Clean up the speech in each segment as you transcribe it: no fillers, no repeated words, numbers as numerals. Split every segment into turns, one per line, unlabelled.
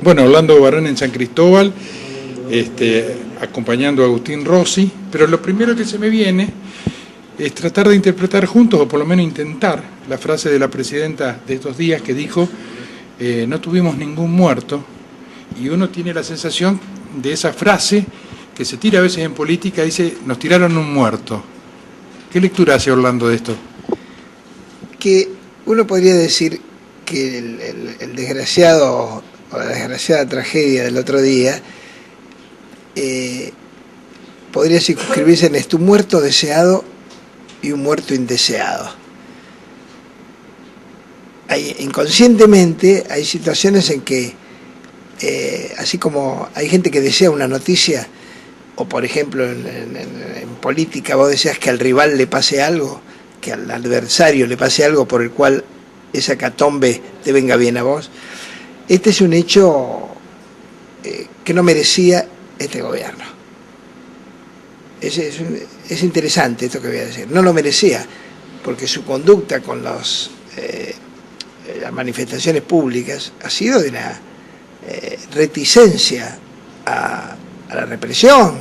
Bueno, Orlando Barrón en San Cristóbal, acompañando a Agustín Rossi, pero lo primero que se me viene es tratar de interpretar juntos, o por lo menos intentar, la frase de la presidenta de estos días que dijo, no tuvimos ningún muerto, y uno tiene la sensación de esa frase que se tira a veces en política, dice, nos tiraron un muerto. ¿Qué lectura hace Orlando de esto?
Que uno podría decir que el desgraciado o la desgraciada tragedia del otro día podría circunscribirse en esto: un muerto deseado y un muerto indeseado. Inconscientemente hay situaciones en que así como hay gente que desea una noticia, o por ejemplo en política vos deseas que al rival le pase algo, que al adversario le pase algo por el cual esa catombe te venga bien a vos. Este es un hecho que no merecía este gobierno. Es interesante esto que voy a decir. No lo merecía, porque su conducta con las manifestaciones públicas ha sido de una reticencia a la represión,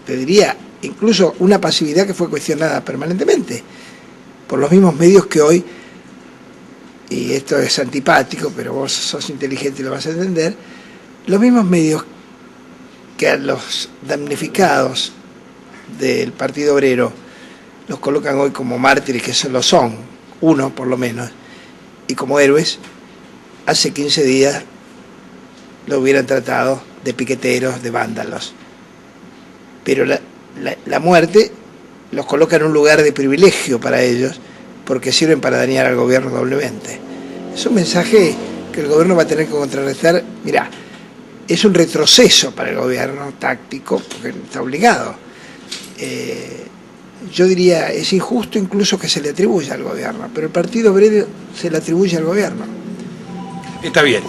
te diría, incluso una pasividad que fue cuestionada permanentemente por los mismos medios que hoy, y esto es antipático, pero vos sos inteligente y lo vas a entender, los mismos medios que a los damnificados del Partido Obrero los colocan hoy como mártires, que lo son, uno por lo menos, y como héroes, hace 15 días lo hubieran tratado de piqueteros, de vándalos. Pero la muerte los coloca en un lugar de privilegio para ellos, porque sirven para dañar al gobierno doblemente. Es un mensaje que el gobierno va a tener que contrarrestar. Mirá, es un retroceso para el gobierno táctico, porque está obligado. Yo diría, es injusto incluso que se le atribuya al gobierno, pero el Partido Obrero se le atribuye al gobierno.
Está bien.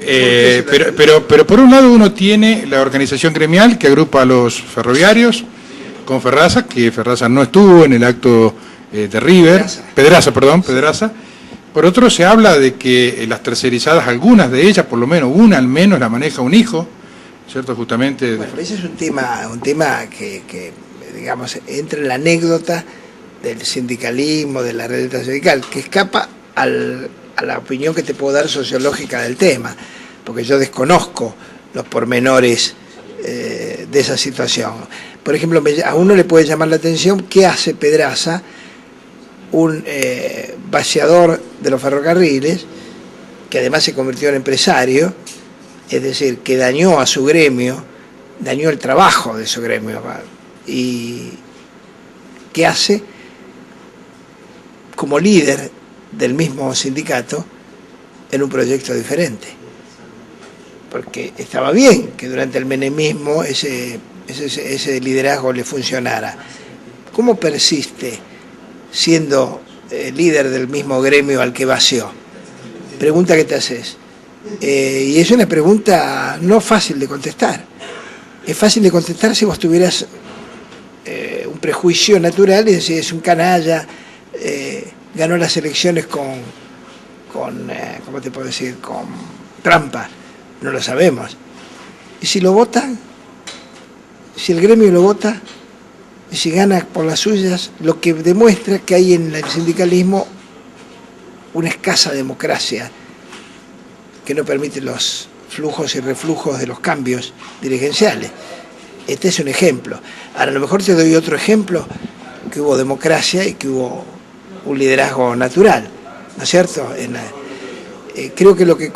Pero por un lado uno tiene la organización gremial que agrupa a los ferroviarios con Ferraza, que Ferraza no estuvo en el acto de River, Pedraza. Por otro se habla de que las tercerizadas, algunas de ellas, por lo menos una al menos, la maneja un hijo, ¿cierto? Justamente.
Bueno, ese es un tema que digamos, entra en la anécdota del sindicalismo, de la realidad sindical, que escapa a la opinión que te puedo dar sociológica del tema, porque yo desconozco los pormenores de esa situación. Por ejemplo, a uno le puede llamar la atención qué hace Pedraza, un vaciador de los ferrocarriles, que además se convirtió en empresario, es decir, que dañó a su gremio, dañó el trabajo de su gremio, y qué hace como líder del mismo sindicato en un proyecto diferente. Porque estaba bien que durante el menemismo ese liderazgo le funcionara. ¿Cómo persiste siendo líder del mismo gremio al que vació? Pregunta que te haces. Y es una pregunta no fácil de contestar. Es fácil de contestar si vos tuvieras un prejuicio natural y decís, es un canalla, ganó las elecciones con ¿cómo te puedo decir?, con trampa. No lo sabemos. ¿Y si lo votan? Si el gremio lo vota, y si gana por las suyas, lo que demuestra que hay en el sindicalismo una escasa democracia que no permite los flujos y reflujos de los cambios dirigenciales. Este es un ejemplo. Ahora, a lo mejor te doy otro ejemplo, que hubo democracia y que hubo un liderazgo natural, ¿no es cierto? Creo que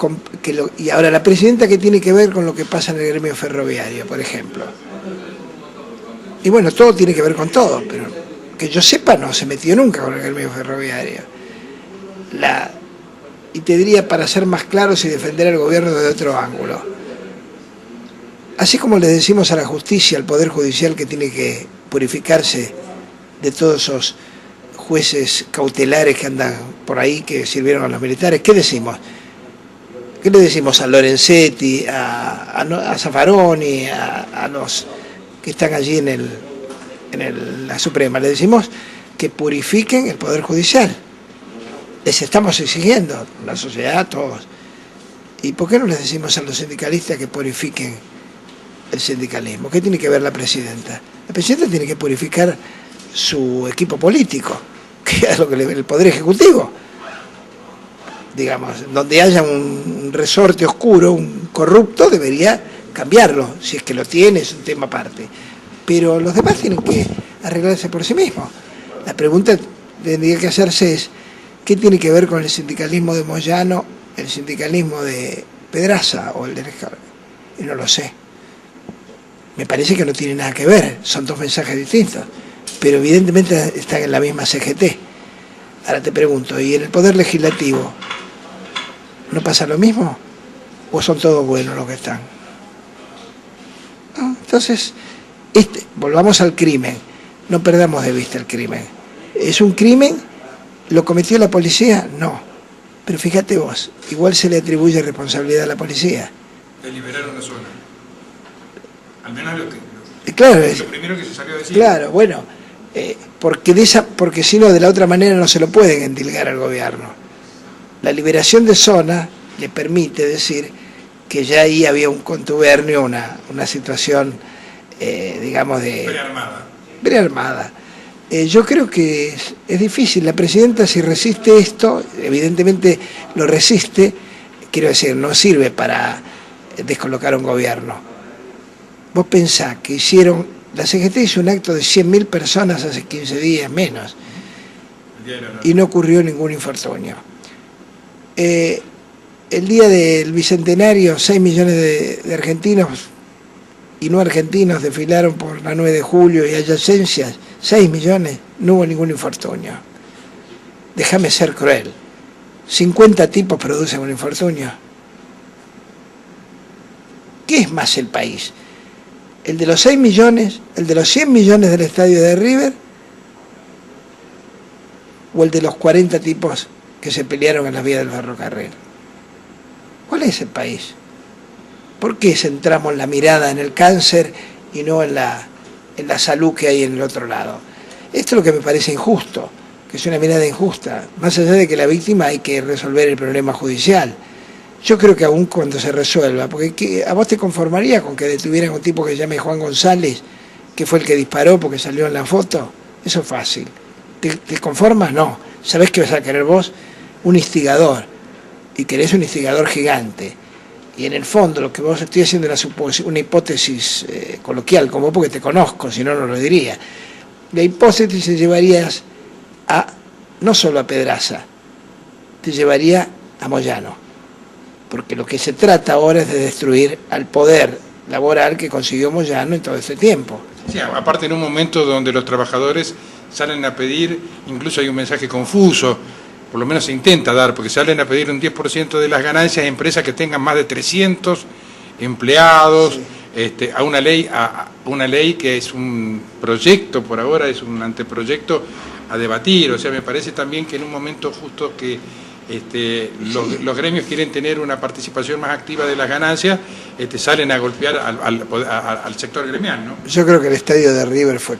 y ahora la presidenta, ¿qué tiene que ver con lo que pasa en el gremio ferroviario, por ejemplo? Y bueno, todo tiene que ver con todo, pero que yo sepa no se metió nunca con el gremio ferroviario. Y te diría, para ser más claros y defender al gobierno de otro ángulo, así como le decimos a la justicia, al Poder Judicial, que tiene que purificarse de todos esos jueces cautelares que andan por ahí, que sirvieron a los militares, ¿qué decimos? ¿Qué le decimos a Lorenzetti, a Zaffaroni, a los que están allí en la Suprema? Le decimos que purifiquen el Poder Judicial. Les estamos exigiendo, la sociedad, todos. ¿Y por qué no les decimos a los sindicalistas que purifiquen el sindicalismo? ¿Qué tiene que ver la presidenta? La presidenta tiene que purificar su equipo político, que es lo que el Poder Ejecutivo. Digamos, donde haya un resorte oscuro, un corrupto, debería cambiarlo, si es que lo tiene, es un tema aparte. Pero los demás tienen que arreglarse por sí mismos. La pregunta que tendría que hacerse es, ¿qué tiene que ver con el sindicalismo de Moyano, el sindicalismo de Pedraza o el de Escalón? Y no lo sé. Me parece que no tiene nada que ver, son dos mensajes distintos, pero evidentemente están en la misma CGT. Ahora te pregunto, ¿y en el Poder Legislativo no pasa lo mismo? ¿O son todos buenos los que están? ¿No? Entonces, volvamos al crimen, no perdamos de vista el crimen. ¿Es un crimen? ¿Lo cometió la policía? No. Pero fíjate vos, igual se le atribuye responsabilidad a la policía.
De liberar una zona. Al menos
claro,
lo primero que se salió a decir.
Claro, bueno, porque si no, de la otra manera no se lo pueden endilgar al gobierno. La liberación de zona le permite decir que ya ahí había un contubernio, una situación, digamos, de... Prearmada. Yo creo que es difícil. La presidenta, si resiste esto, evidentemente lo resiste, quiero decir, no sirve para descolocar un gobierno. Vos pensás que la CGT hizo un acto de 100.000 personas hace 15 días, menos, y no ocurrió ningún infortunio. El día del Bicentenario, 6 millones de argentinos y no argentinos desfilaron por la 9 de julio y adyacencias, 6 millones, no hubo ningún infortunio. Déjame ser cruel. 50 tipos producen un infortunio. ¿Qué es más el país? ¿El de los 6 millones, el de los 100 millones del estadio de River o el de los 40 tipos que se pelearon en las vías del ferrocarril? ¿Cuál es el país? ¿Por qué centramos la mirada en el cáncer y no en la salud que hay en el otro lado? Esto es lo que me parece injusto, que es una mirada injusta. Más allá de que la víctima hay que resolver el problema judicial. Yo creo que aún cuando se resuelva, porque ¿a vos te conformarías con que detuvieran a un tipo que se llame Juan González, que fue el que disparó porque salió en la foto? Eso es fácil. ¿Te conformas? No. ¿Sabés qué vas a querer vos? Un instigador. Y querés un instigador gigante. Y en el fondo lo que vos estoy haciendo es una hipótesis coloquial, como porque te conozco, si no, no lo diría. La hipótesis se llevarías no solo a Pedraza, te llevaría a Moyano. Porque lo que se trata ahora es de destruir al poder laboral que consiguió Moyano en todo este tiempo.
Sí, aparte en un momento donde los trabajadores salen a pedir, incluso hay un mensaje confuso, por lo menos se intenta dar, porque salen a pedir un 10% de las ganancias a empresas que tengan más de 300 empleados, sí. A una ley que es un proyecto, por ahora es un anteproyecto a debatir. O sea, me parece también que en un momento justo que los gremios quieren tener una participación más activa de las ganancias, salen a golpear al sector gremial, ¿no?
Yo creo que el estadio de River fue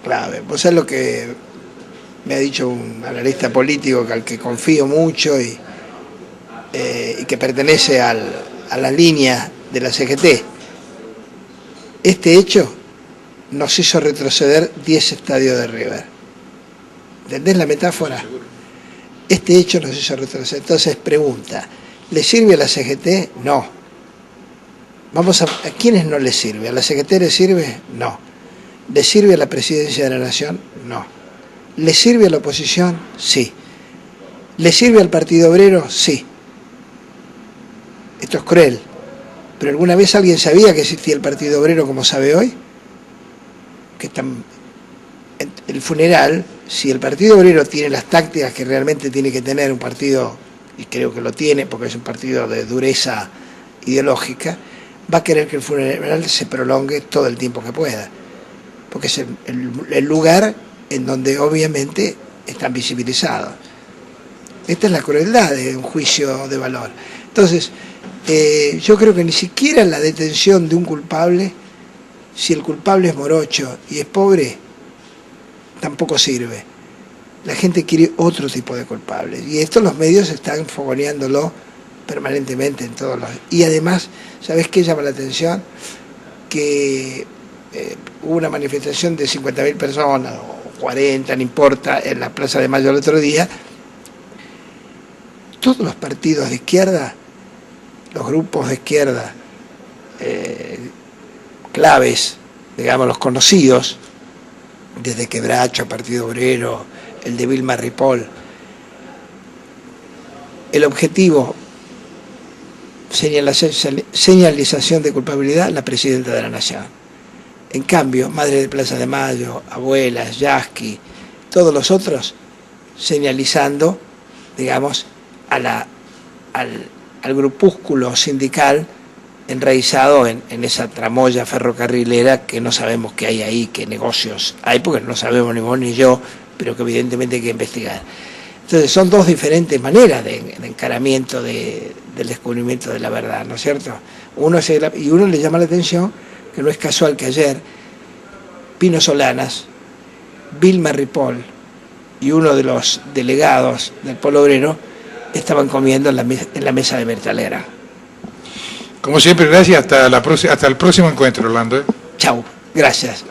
clave. Vos sabés lo que me ha dicho un analista político al que confío mucho y que pertenece a la línea de la CGT. Este hecho nos hizo retroceder 10 estadios de River. ¿Entendés la metáfora? Este hecho nos hizo retroceder. Entonces, pregunta, ¿le sirve a la CGT? No. ¿A quiénes no le sirve? ¿A la CGT le sirve? No. ¿Le sirve a la presidencia de la Nación? No. ¿Le sirve a la oposición? Sí. ¿Le sirve al Partido Obrero? Sí. Esto es cruel. ¿Pero alguna vez alguien sabía que existía el Partido Obrero como sabe hoy? El funeral, si el Partido Obrero tiene las tácticas que realmente tiene que tener un partido, y creo que lo tiene porque es un partido de dureza ideológica, va a querer que el funeral se prolongue todo el tiempo que pueda. Porque es el lugar en donde obviamente están visibilizados. Esta es la crueldad de un juicio de valor. Entonces, yo creo que ni siquiera la detención de un culpable, si el culpable es morocho y es pobre, tampoco sirve. La gente quiere otro tipo de culpables. Y esto los medios están fogoneándolo permanentemente en todos los... Y además, ¿sabés qué llama la atención? Que hubo una manifestación de 50.000 personas, o 40, no importa, en la Plaza de Mayo el otro día. Todos los partidos de izquierda, los grupos de izquierda, claves, digamos, los conocidos, desde Quebracho, Partido Obrero, el de Vilma Ripoll, el objetivo, señalización de culpabilidad, la presidenta de la Nación. En cambio, Madre de Plaza de Mayo, Abuelas, Yasky, todos los otros, señalizando, digamos, al grupúsculo sindical enraizado en esa tramoya ferrocarrilera que no sabemos qué hay ahí, qué negocios hay, porque no sabemos ni vos ni yo, pero que evidentemente hay que investigar. Entonces son dos diferentes maneras de encaramiento del descubrimiento de la verdad, ¿no es cierto? Y uno le llama la atención que no es casual que ayer Pino Solanas, Vilma Ripoll y uno de los delegados del Polo Obrero estaban comiendo en la mesa de Bertalera.
Como siempre, gracias. Hasta el próximo encuentro, Orlando.
Chau, gracias.